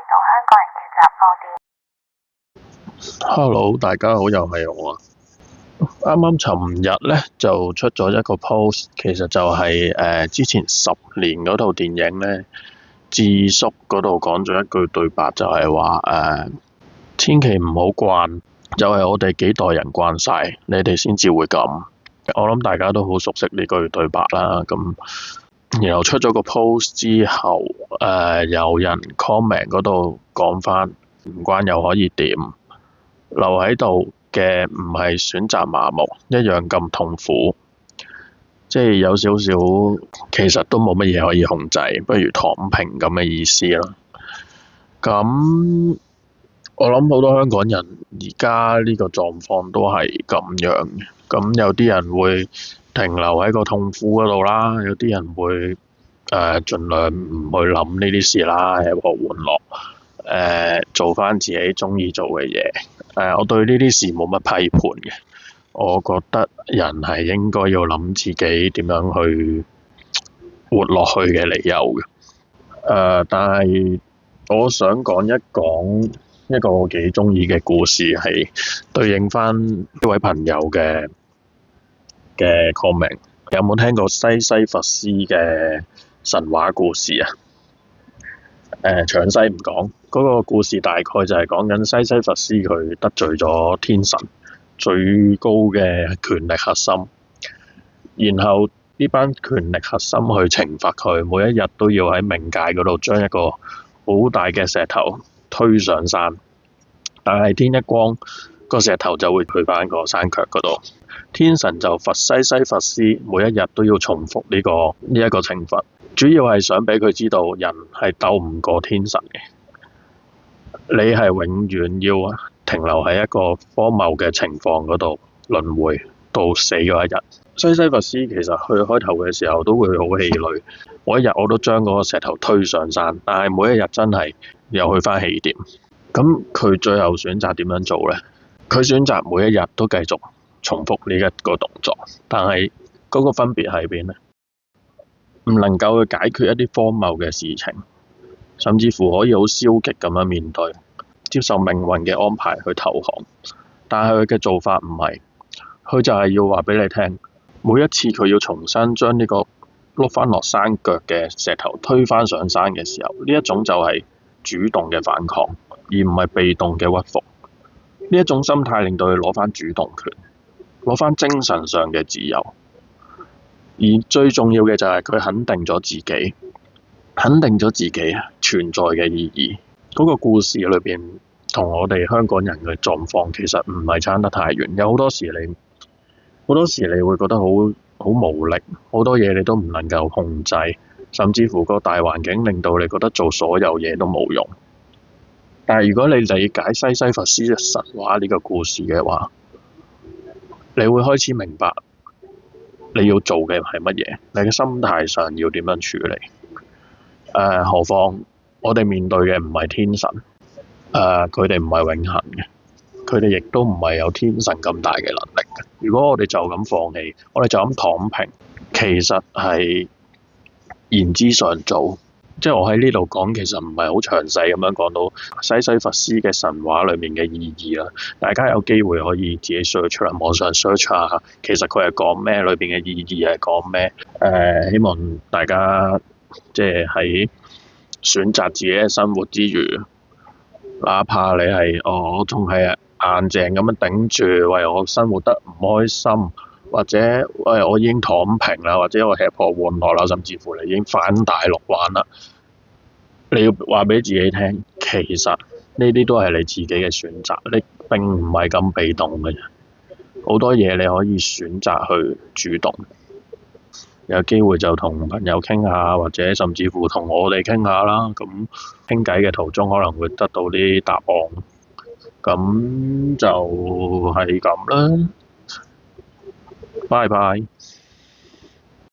到香港人嘅雜貨店。Hello，大家好，又係我啊！啱啱尋日咧就出咗一個 post，其實就係之前10年嗰套電影咧，智叔嗰度講咗一句對白，就係話千祈唔好慣，就係我哋幾代人慣晒，你哋先至會咁。我諗大家都好熟悉呢句對白啦。咁然後出咗個 post 之後，有人 comment 嗰度講返唔慣又可以點？留喺度嘅唔係選擇麻木，一樣咁痛苦。即係有少少，其實都冇乜嘢可以控制，不如躺平咁嘅意思啦。咁我諗好多香港人而家呢個狀況都係咁樣嘅。咁有啲人會停留喺個痛苦嗰度啦，有啲人會盡量唔去諗呢啲事啦，吃喝玩樂，做返自己中意做嘅嘢。我對呢啲事冇乜批判嘅。我覺得人係應該要諗自己點樣去活落去嘅理由嘅。但係我想講一個我幾中意嘅故事，係對應返一位朋友嘅comment。有冇聽過西西弗斯嘅神話故事啊？詳細唔講，嗰個故事大概就係講緊西西弗斯佢得罪咗天神最高嘅權力核心，然後呢班權力核心去懲罰佢，每一日都要喺冥界嗰度將一個好大嘅石頭推上山，但係天一光，個石頭就會去返個山腳嗰度。天神就罰西西弗斯每一日都要重複呢一個懲罰，主要係想俾佢知道人係鬥唔過天神嘅，你係永遠要停留喺一個荒謬嘅情況嗰度輪迴到死嗰一日。西西弗斯其實去開頭嘅時候都會好氣餒，每一日我都將嗰個石頭推上山，但係每一日真係又去返起點。咁佢最後選擇點樣做呢？佢選擇每一日都繼續重複呢一個動作，但係嗰個分別喺邊呢？唔能夠去解決一啲荒謬嘅事情，甚至乎可以好消極咁樣面對，接受命運嘅安排去投降。但係佢嘅做法唔係，佢就係要話俾你聽，每一次佢要重新將呢個碌返落山腳嘅石頭推返上山嘅時候，呢一種就係主動嘅反抗，而唔係被動嘅屈服。呢一種心態令到佢攞返主動權，攞返精神上嘅自由。而最重要嘅就係佢肯定咗自己，肯定咗自己存在嘅意義。嗰個故事裏邊同我哋香港人嘅狀況其實唔係差得太遠。有好多時你會覺得好無力，好多嘢你都唔能夠控制，甚至乎個大環境令到你覺得做所有嘢都冇用。但係如果你理解西西弗斯嘅神話呢個故事嘅話，你會開始明白你要做嘅係乜嘢，你嘅心態上要點樣處理。何況我哋面對嘅唔係天神，佢哋唔係永恆嘅，佢哋亦都唔係有天神咁大嘅能力嘅。如果我哋就咁放棄，我哋就咁躺平，其實係言之尚早。即係我喺呢度講，其實唔係好詳細咁樣講到西西弗斯嘅神話裏面嘅意義啦。大家有機會可以自己 search 出嚟，網上 search 下，其實佢係講咩，裏邊嘅意義係講咩。希望大家即係喺選擇自己嘅生活之餘，哪怕你係我仲係硬淨咁樣頂住，為我生活得唔開心，或者我已經躺平啦，或者我吃喝玩樂啦，甚至乎你已經返大陸玩啦，你要話俾自己聽，其實呢啲都係你自己嘅選擇，你並唔係咁被動嘅。好多嘢你可以選擇去主動。有機會就同朋友傾下，或者甚至乎同我哋傾下啦。咁傾偈嘅途中可能會得到啲答案。咁就係咁啦。拜拜。